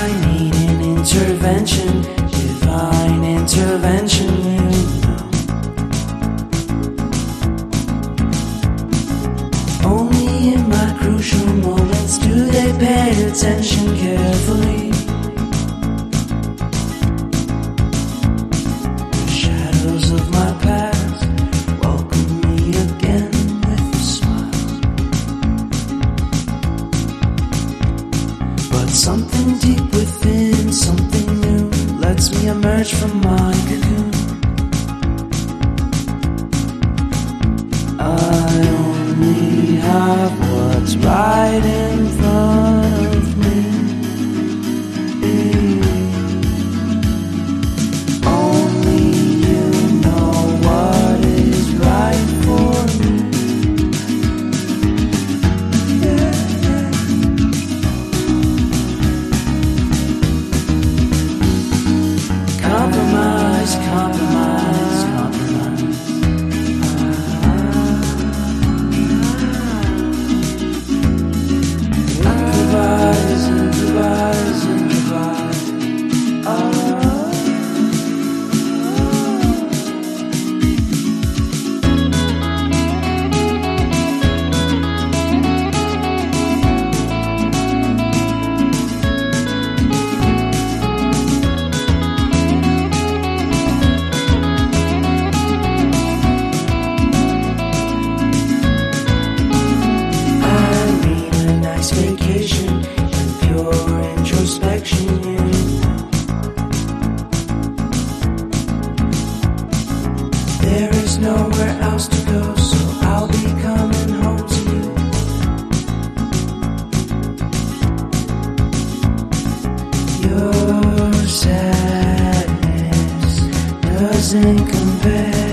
I need an intervention, divine intervention, you know. Only in my crucial moments do they pay attention carefully. The shadows of my past welcome me again with a smile. But something deep within, something new, lets me emerge from my cocoon. I only have what's right in front of me. Only you know what is right for me. Compromise, compromise, compromise. Improvise, improvise, improvise. Vacation and pure introspection, you know. There is nowhere else to go, so I'll be coming home to you. Your sadness doesn't compare.